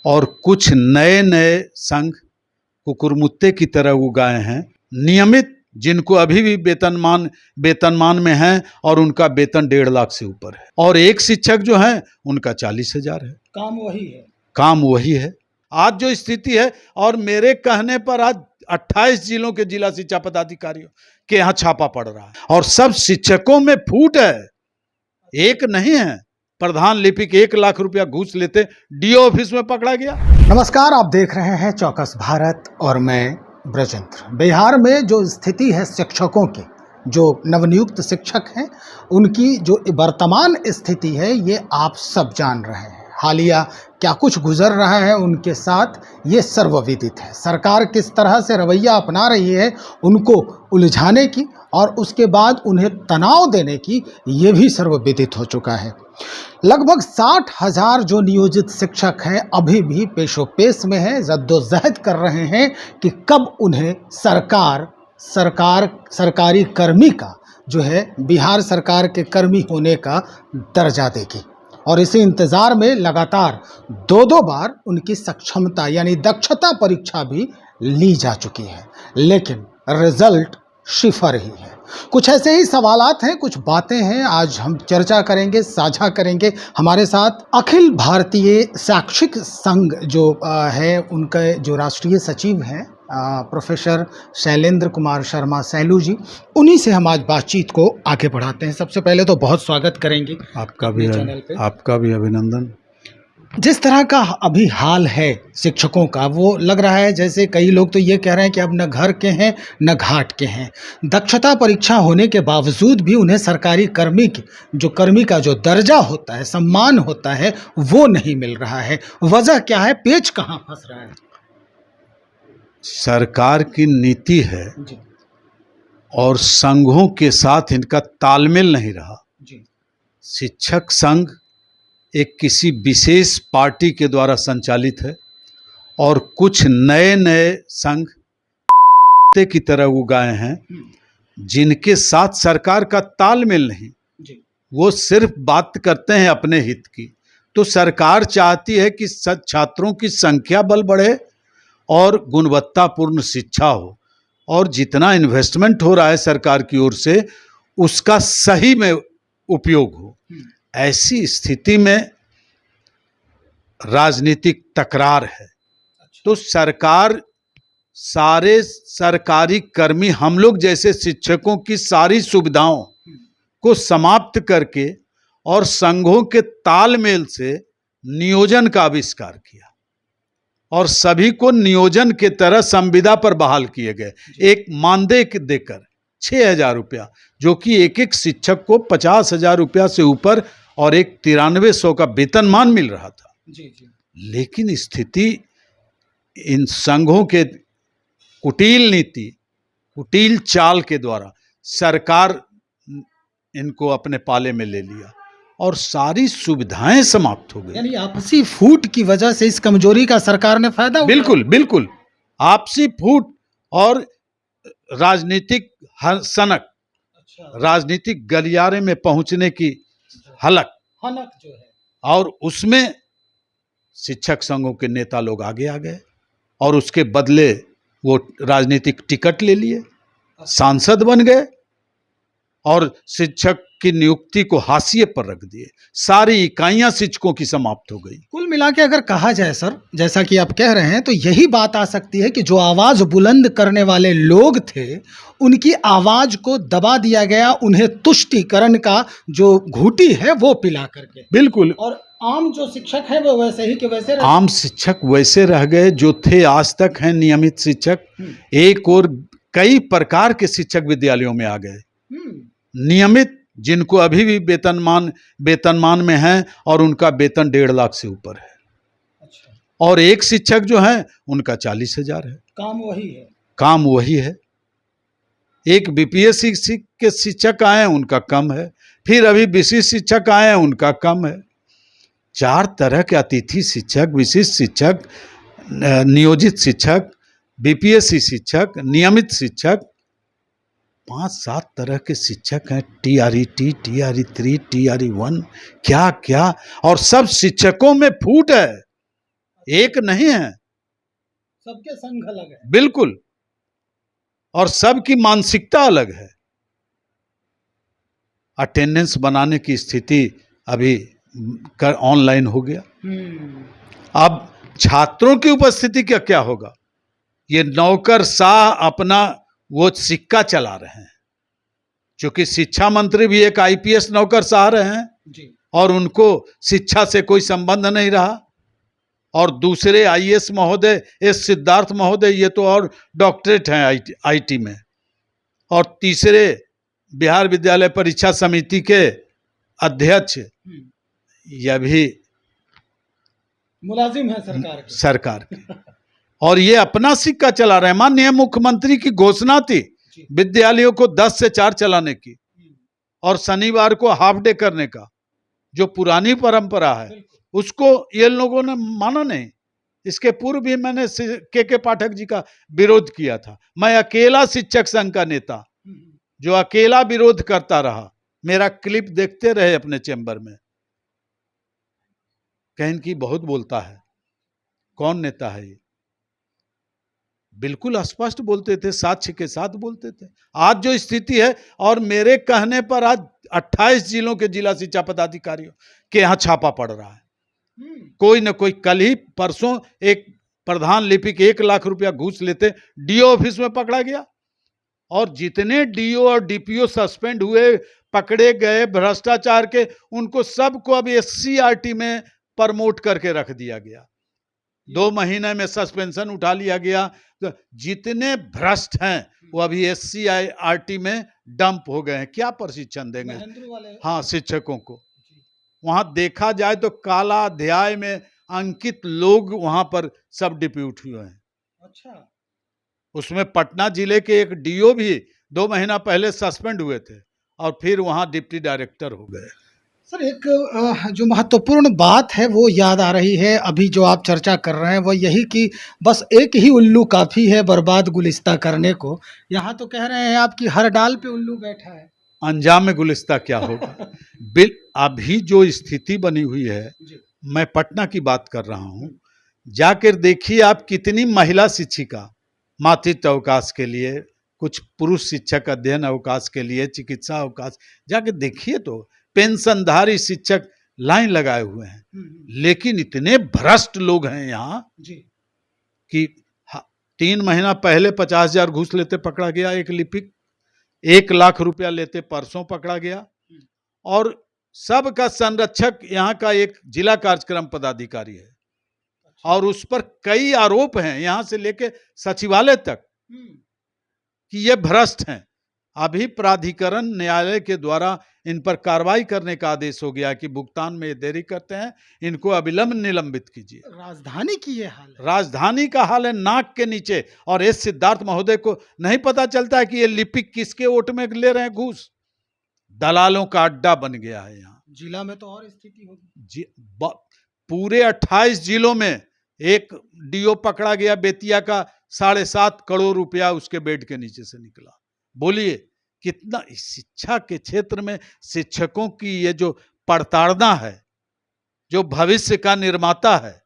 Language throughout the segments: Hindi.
और कुछ नए नए संघ कुकुरमुत्ते की तरह उगाए हैं, नियमित, जिनको अभी भी वेतनमान में हैं और उनका वेतन 1.5 लाख से ऊपर है, और एक शिक्षक जो है उनका 40,000 है। काम वही है। आज जो स्थिति है, और मेरे कहने पर आज 28 जिलों के जिला शिक्षा पदाधिकारियों के यहाँ छापा पड़ रहा है, और सब शिक्षकों में फूट है, एक नहीं है। प्रधान लिपिक 1 लाख रुपया घूस लेते डीओ ऑफिस में पकड़ा गया। नमस्कार, आप देख रहे हैं चौकस भारत और मैं ब्रजेंद्र। बिहार में जो स्थिति है शिक्षकों की, जो नवनियुक्त शिक्षक हैं उनकी जो वर्तमान स्थिति है ये आप सब जान रहे हैं। हालिया क्या कुछ गुजर रहा है उनके साथ ये सर्वविदित है। सरकार किस तरह से रवैया अपना रही है उनको उलझाने की और उसके बाद उन्हें तनाव देने की, ये भी सर्वविदित हो चुका है। लगभग 60,000 जो नियोजित शिक्षक हैं अभी भी पेशोपेश में हैं, जद्दोजहद कर रहे हैं कि कब उन्हें सरकारी कर्मी का जो है बिहार सरकार के कर्मी होने का दर्जा देगी। और इसी इंतज़ार में लगातार 2 बार उनकी सक्षमता यानी दक्षता परीक्षा भी ली जा चुकी है, लेकिन रिजल्ट शिफर ही है। कुछ ऐसे ही सवालात हैं, कुछ बातें हैं, आज हम चर्चा करेंगे, साझा करेंगे। हमारे साथ अखिल भारतीय शैक्षिक संघ जो है उनके जो राष्ट्रीय सचिव हैं प्रोफेसर शैलेंद्र कुमार शर्मा सैलू जी, उन्हीं से हम आज बातचीत को आगे बढ़ाते हैं। सबसे पहले तो बहुत स्वागत करेंगे आपका भी अभिनंदन। जिस तरह का अभी हाल है शिक्षकों का, वो लग रहा है जैसे कई लोग तो ये कह रहे हैं कि अब न घर के हैं न घाट के हैं। दक्षता परीक्षा होने के बावजूद भी उन्हें सरकारी कर्मी का जो दर्जा होता है, सम्मान होता है, वो नहीं मिल रहा है। वजह क्या है, पेच कहाँ फंस रहा है? सरकार की नीति है और संघों के साथ इनका तालमेल नहीं रहा। शिक्षक संघ एक किसी विशेष पार्टी के द्वारा संचालित है, और कुछ नए नए संघ की तरह उगाए हैं जिनके साथ सरकार का तालमेल नहीं। वो सिर्फ बात करते हैं अपने हित की। तो सरकार चाहती है कि छात्रों की संख्या बल बढ़े और गुणवत्तापूर्ण शिक्षा हो, और जितना इन्वेस्टमेंट हो रहा है सरकार की ओर से उसका सही में उपयोग हो। ऐसी स्थिति में राजनीतिक तकरार है। तो सरकार सारे सरकारी कर्मी, हम लोग जैसे शिक्षकों की सारी सुविधाओं को समाप्त करके और संघों के तालमेल से नियोजन का आविष्कार किया, और सभी को नियोजन के तरह संविदा पर बहाल किए गए, एक मानदेय देकर 6,000 रुपया, जो कि एक शिक्षक को 50,000 रुपया से ऊपर और एक 9300 का वेतनमान मिल रहा था। लेकिन स्थिति इन संघों के कुटिल नीति, कुटिल चाल के द्वारा सरकार इनको अपने पाले में ले लिया और सारी सुविधाएं समाप्त हो गई। यानी आपसी फूट की वजह से इस कमजोरी का सरकार ने फायदा उठाया। बिल्कुल आपसी फूट और राजनीतिक सनक, राजनीतिक गलियारे में पहुंचने की हलक जो है, और उसमें शिक्षक संघों के नेता लोग आगे आ गए और उसके बदले वो राजनीतिक टिकट ले लिए, सांसद बन गए और शिक्षक की नियुक्ति को हाशिए पर रख दिए। सारी इकाइयां शिक्षकों की समाप्त हो गई। कुल मिला के अगर कहा जाए सर, जैसा कि आप कह रहे हैं, तो यही बात आ सकती है कि जो आवाज बुलंद करने वाले लोग थे उनकी आवाज को दबा दिया गया, उन्हें तुष्टीकरण का जो घूंटी है वो पिला करके। बिल्कुल। और आम जो शिक्षक है वो वैसे ही के वैसे रह आम शिक्षक वैसे रह गए जो थे, आज तक हैं नियमित शिक्षक। एक और कई प्रकार के शिक्षक विद्यालयों में आ गए, नियमित, जिनको अभी भी वेतनमान में हैं और उनका वेतन 1.5 लाख से ऊपर है। और एक शिक्षक जो है उनका 40,000 है। काम वही है। एक बीपीएससी के शिक्षक आए हैं उनका कम है, फिर अभी विशिष्ट शिक्षक आए हैं उनका कम है। 4 तरह के अतिथि शिक्षक, विशिष्ट शिक्षक, नियोजित शिक्षक, बीपीएससी शिक्षक, नियमित शिक्षक, 5-7 तरह के शिक्षक हैं। TRET, TRE3, TRE1, क्या क्या, और सब शिक्षकों में फूट है, एक नहीं है, सबके संघ अलग है। बिल्कुल, और सबकी मानसिकता अलग है। अटेंडेंस बनाने की स्थिति अभी ऑनलाइन हो गया। अब छात्रों की उपस्थिति का क्या होगा? ये नौकरशाह अपना वो सिक्का चला रहे हैं, क्योंकि शिक्षा मंत्री भी एक आईपीएस नौकरशाह रहे हैं जी। और उनको शिक्षा से कोई संबंध नहीं रहा। और दूसरे आईएएस महोदय एस सिद्धार्थ महोदय, ये तो और डॉक्टरेट हैं आईटी में। और तीसरे बिहार विद्यालय परीक्षा समिति के अध्यक्ष, यह भी मुलाजिम है सरकार के। और ये अपना सिक्का चला रहे हैं। माननीय मुख्यमंत्री की घोषणा थी विद्यालयों को 10 से 4 चलाने की और शनिवार को हाफ डे करने का, जो पुरानी परंपरा है उसको ये लोगों ने माना नहीं। इसके पूर्व भी मैंने के पाठक जी का विरोध किया था। मैं अकेला शिक्षक संघ का नेता जो अकेला विरोध करता रहा। मेरा क्लिप देखते रहे अपने चैम्बर में। कहीं की बहुत बोलता है, कौन नेता है ये? बिल्कुल स्पष्ट बोलते थे, साक्ष्य के साथ बोलते थे। आज जो स्थिति है, और मेरे कहने पर आज 28 जिलों के जिला शिक्षा पदाधिकारियों के यहाँ छापा पड़ रहा है। कोई न कोई, कल ही परसों एक प्रधान लिपिक 1 लाख रुपया घूस लेते डीओ ऑफिस में पकड़ा गया। और जितने डीओ और डीपीओ सस्पेंड हुए, पकड़े गए भ्रष्टाचार के, उनको सबको अब एससीईआरटी में प्रमोट करके रख दिया गया। 2 महीने में सस्पेंशन उठा लिया गया। तो जितने भ्रष्ट हैं वो अभी एससीईआरटी में डंप हो गए हैं। क्या प्रशिक्षण देंगे हाँ शिक्षकों को? वहां देखा जाए तो काला अध्याय में अंकित लोग वहां पर सब डिप्यूट हुए हैं। अच्छा। उसमें पटना जिले के एक डीओ भी 2 महीना पहले सस्पेंड हुए थे और फिर वहां डिप्टी डायरेक्टर हो गए। सर, एक जो महत्वपूर्ण बात है वो याद आ रही है अभी जो आप चर्चा कर रहे हैं, वो यही कि बस एक ही उल्लू काफ़ी है बर्बाद गुलिस्ता करने को। यहाँ तो कह रहे हैं आपकी हर डाल पे उल्लू बैठा है। अंजाम में गुलिस्ता क्या होगा? अभी जो स्थिति बनी हुई है, मैं पटना की बात कर रहा हूँ। जाकर देखिए आप, कितनी महिला शिक्षिका मातृत्व अवकाश के लिए, कुछ पुरुष शिक्षक अध्ययन अवकाश के लिए, चिकित्सा अवकाश, जाके देखिए तो पेंशनधारी शिक्षक लाइन लगाए हुए हैं। लेकिन इतने भ्रष्ट लोग हैं यहाँ कि 3 महीना पहले 50,000 घूस लेते पकड़ा गया एक लिपिक, 1 लाख रुपया लेते परसों पकड़ा गया। और सबका संरक्षक यहाँ का एक जिला कार्यक्रम पदाधिकारी है और उस पर कई आरोप हैं यहाँ से लेके सचिवालय तक कि ये भ्रष्ट हैं। अभी प्राधिकरण न्यायालय के द्वारा इन पर कार्रवाई करने का आदेश हो गया कि भुगतान में देरी करते हैं, इनको अविलंब निलंबित कीजिए। राजधानी की ये हाल है। राजधानी का हाल है नाक के नीचे। और एस सिद्धार्थ महोदय को नहीं पता चलता है कि ये लिपिक किसके वोट में ले रहे हैं घूस। दलालों का अड्डा बन गया है यहाँ। जिला में तो और स्थिति होगी। पूरे 28 जिलों में एक डीओ पकड़ा गया बेतिया का, 7.5 करोड़ रुपया उसके बेड के नीचे से निकला। बोलिए कितना शिक्षा के क्षेत्र में शिक्षकों की ये जो प्रताड़ना है, जो भविष्य का निर्माता है,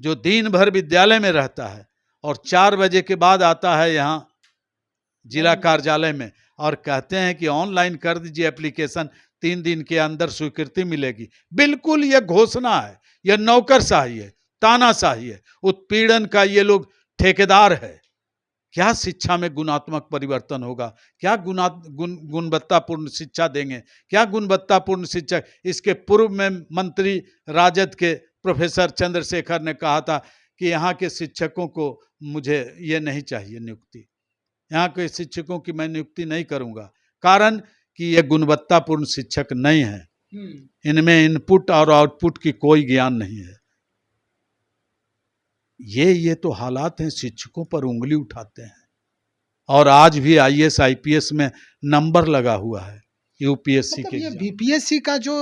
जो दिन भर विद्यालय में रहता है और 4 बजे के बाद आता है यहाँ जिला कार्यालय में और कहते हैं कि ऑनलाइन कर दीजिए एप्लीकेशन, 3 दिन के अंदर स्वीकृति मिलेगी। बिल्कुल ये घोषणा है, यह नौकरशाही है, तानाशाही है, उत्पीड़न का ये लोग ठेकेदार है। क्या शिक्षा में गुणात्मक परिवर्तन होगा? क्या गुणवत्तापूर्ण शिक्षा देंगे? क्या गुणवत्तापूर्ण शिक्षक? इसके पूर्व में मंत्री राजद के प्रोफेसर चंद्रशेखर ने कहा था कि यहाँ के शिक्षकों को मुझे ये नहीं चाहिए नियुक्ति, यहाँ के शिक्षकों की मैं नियुक्ति नहीं करूँगा, कारण कि ये गुणवत्तापूर्ण शिक्षक नहीं है, इनमें इनपुट और आउटपुट की कोई ज्ञान नहीं है। ये तो हालात हैं, शिक्षकों पर उंगली उठाते हैं। और आज भी आईएएस आईपीएस में नंबर लगा हुआ है। यूपीएससी मतलब के ये एग्जाम। बीपीएससी का जो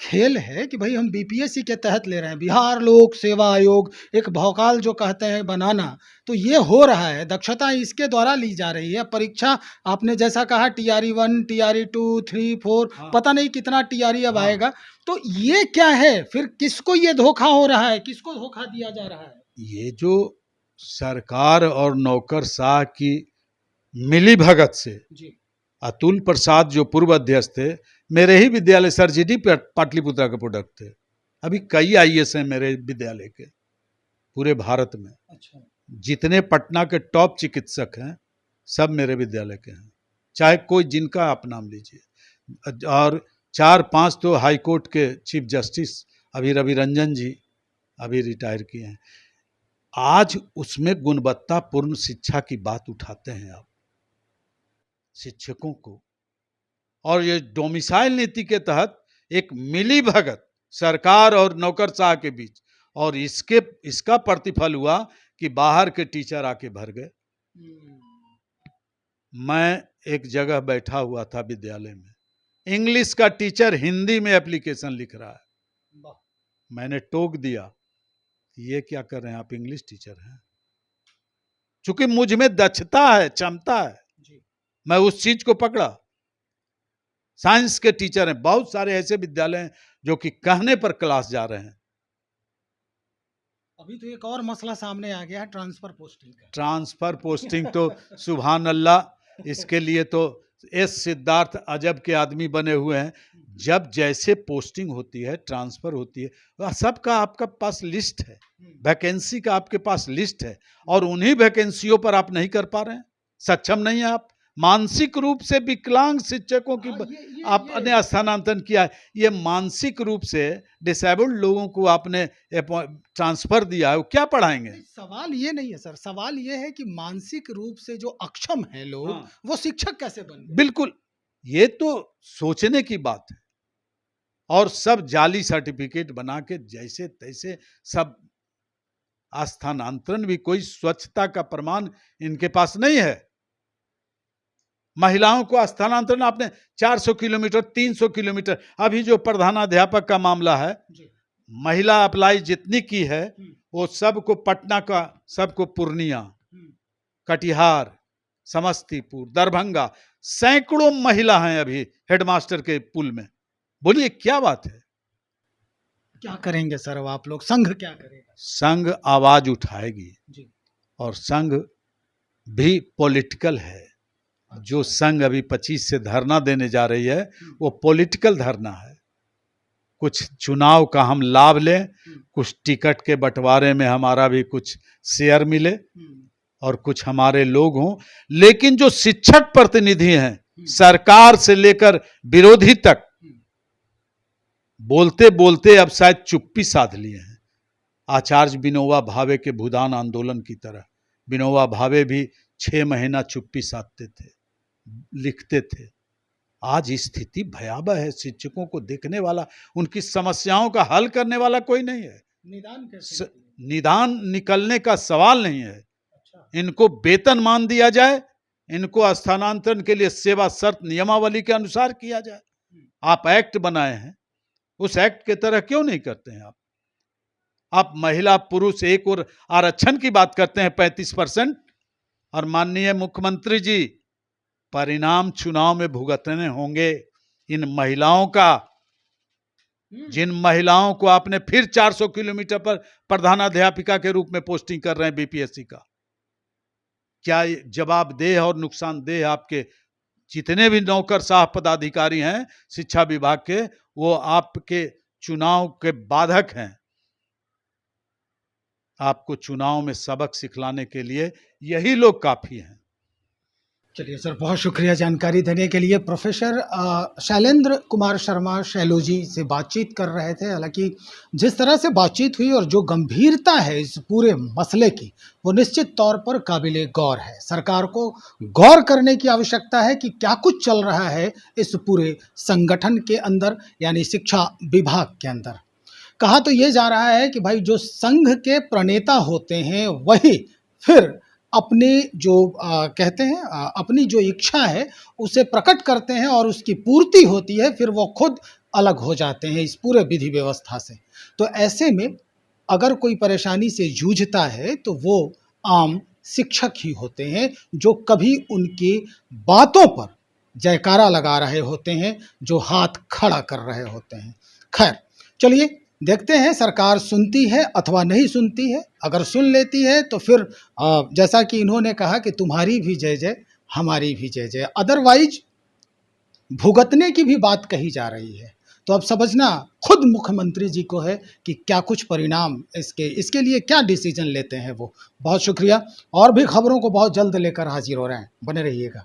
खेल है कि भाई हम बीपीएससी के तहत ले रहे हैं, बिहार लोक सेवा आयोग, एक भौकाल जो कहते हैं बनाना, तो ये हो रहा है, दक्षता इसके द्वारा ली जा रही है। परीक्षा आपने जैसा कहा टीआरई 1, टीआरई 2, 3, 4, हाँ पता नहीं कितना टीआरई अब हाँ, आएगा। तो ये क्या है फिर, किसको ये धोखा हो रहा है, किसको धोखा दिया जा रहा है? ये जो सरकार और नौकरशाह की मिली भगत से, जी। अतुल प्रसाद जो पूर्व अध्यक्ष थे, मेरे ही विद्यालय सर जी डी पाटलिपुत्रा के प्रोडक्ट थे। अभी कई आईएएस हैं मेरे विद्यालय के, पूरे भारत में अच्छा। जितने पटना के टॉप चिकित्सक हैं सब मेरे विद्यालय के हैं, चाहे कोई जिनका आप नाम लीजिए। और 4-5 तो हाई कोर्ट के चीफ जस्टिस अभी रवि रंजन जी अभी रिटायर किए हैं। आज उसमें गुणवत्तापूर्ण शिक्षा की बात उठाते हैं आप शिक्षकों को, और ये डोमिसाइल नीति के तहत एक मिली भगत सरकार और नौकरशाह के बीच, और इसका प्रतिफल हुआ कि बाहर के टीचर आके भर गए। मैं एक जगह बैठा हुआ था विद्यालय में, इंग्लिश का टीचर हिंदी में एप्लीकेशन लिख रहा है। मैंने टोक दिया, ये क्या कर रहे हैं आप, इंग्लिश टीचर हैं। चूंकि मुझ में दक्षता है, क्षमता है, मैं उस चीज को पकड़ा। साइंस के टीचर हैं, बहुत सारे ऐसे विद्यालय हैं जो कि कहने पर क्लास जा रहे हैं। अभी तो एक और मसला सामने आ गया है, ट्रांसफर पोस्टिंग का। ट्रांसफर पोस्टिंग तो सुभान अल्लाह, इसके लिए तो एस सिद्धार्थ अजब के आदमी बने हुए हैं। जब जैसे पोस्टिंग होती है, ट्रांसफर होती है, वह सबका आपका पास लिस्ट है, वैकेंसी का आपके पास लिस्ट है, और उन्हीं वैकेंसियों पर आप नहीं कर पा रहे हैं, सक्षम नहीं है आप। मानसिक रूप से विकलांग शिक्षकों की आपने स्थानांतरण किया है, ये मानसिक रूप से डिसेबल्ड लोगों को आपने ट्रांसफर दिया है, वो क्या पढ़ाएंगे? सवाल ये नहीं है सर, सवाल ये है कि मानसिक रूप से जो अक्षम है लोग, हाँ। वो शिक्षक कैसे बन गए? बिल्कुल, ये तो सोचने की बात है। और सब जाली सर्टिफिकेट बना के जैसे तैसे सब स्थानांतरण, भी कोई स्वच्छता का प्रमाण इनके पास नहीं है। महिलाओं को स्थानांतरण आपने 400 किलोमीटर, 300 किलोमीटर, अभी जो प्रधानाध्यापक का मामला है, महिला अप्लाई जितनी की है वो सबको पटना का, सबको पूर्णिया, कटिहार, समस्तीपुर, दरभंगा, सैकड़ों महिला हैं अभी हेडमास्टर के पुल में। बोलिए क्या बात है? क्या करेंगे सर अब आप लोग, संघ क्या करेगा? संघ आवाज उठाएगी जी। और संघ भी पॉलिटिकल है। जो संघ अभी 25 से धरना देने जा रही है वो पॉलिटिकल धरना है। कुछ चुनाव का हम लाभ लें, कुछ टिकट के बंटवारे में हमारा भी कुछ शेयर मिले और कुछ हमारे लोग हों, लेकिन जो शिक्षक प्रतिनिधि हैं सरकार से लेकर विरोधी तक, बोलते बोलते अब शायद चुप्पी साध लिए हैं। आचार्य विनोबा भावे के भूदान आंदोलन की तरह विनोबा भावे भी 6 महीना चुप्पी साधते थे, लिखते थे। आज स्थिति भयावह है, शिक्षकों को देखने वाला, उनकी समस्याओं का हल करने वाला कोई नहीं है। निदान कैसे? निदान निकलने का सवाल नहीं है। अच्छा। इनको वेतन मान दिया जाए, इनको स्थानांतरण के लिए सेवा शर्त नियमावली के अनुसार किया जाए। आप एक्ट बनाए हैं, उस एक्ट के तरह क्यों नहीं करते हैं आप महिला पुरुष एक और आरक्षण की बात करते हैं 35%, और माननीय मुख्यमंत्री जी परिणाम चुनाव में भुगतने होंगे इन महिलाओं का, जिन महिलाओं को आपने फिर 400 किलोमीटर पर प्रधानाध्यापिका के रूप में पोस्टिंग कर रहे हैं बीपीएससी का। क्या जवाबदेह और नुकसानदेह आपके जितने भी नौकरशाह पदाधिकारी हैं शिक्षा विभाग के, वो आपके चुनाव के बाधक हैं। आपको चुनाव में सबक सिखलाने के लिए यही लोग काफी हैं। चलिए सर, बहुत शुक्रिया जानकारी देने के लिए। प्रोफेसर शैलेंद्र कुमार शर्मा शैलू जी से बातचीत कर रहे थे। हालांकि जिस तरह से बातचीत हुई और जो गंभीरता है इस पूरे मसले की, वो निश्चित तौर पर काबिले गौर है। सरकार को गौर करने की आवश्यकता है कि क्या कुछ चल रहा है इस पूरे संगठन के अंदर, यानी शिक्षा विभाग के अंदर। कहा तो ये जा रहा है कि भाई जो संघ के प्रणेता होते हैं वही फिर अपने जो कहते हैं अपनी जो इच्छा है उसे प्रकट करते हैं और उसकी पूर्ति होती है, फिर वो खुद अलग हो जाते हैं इस पूरे विधि व्यवस्था से। तो ऐसे में अगर कोई परेशानी से जूझता है तो वो आम शिक्षक ही होते हैं, जो कभी उनकी बातों पर जयकारा लगा रहे होते हैं, जो हाथ खड़ा कर रहे होते हैं। खैर, चलिए देखते हैं सरकार सुनती है अथवा नहीं सुनती है। अगर सुन लेती है तो फिर जैसा कि इन्होंने कहा कि तुम्हारी भी जय जय, हमारी भी जय जय, अदरवाइज भुगतने की भी बात कही जा रही है। तो अब समझना खुद मुख्यमंत्री जी को है कि क्या कुछ परिणाम इसके लिए क्या डिसीजन लेते हैं वो। बहुत शुक्रिया, और भी खबरों को बहुत जल्द लेकर हाजिर हो रहे हैं, बने रहिएगा।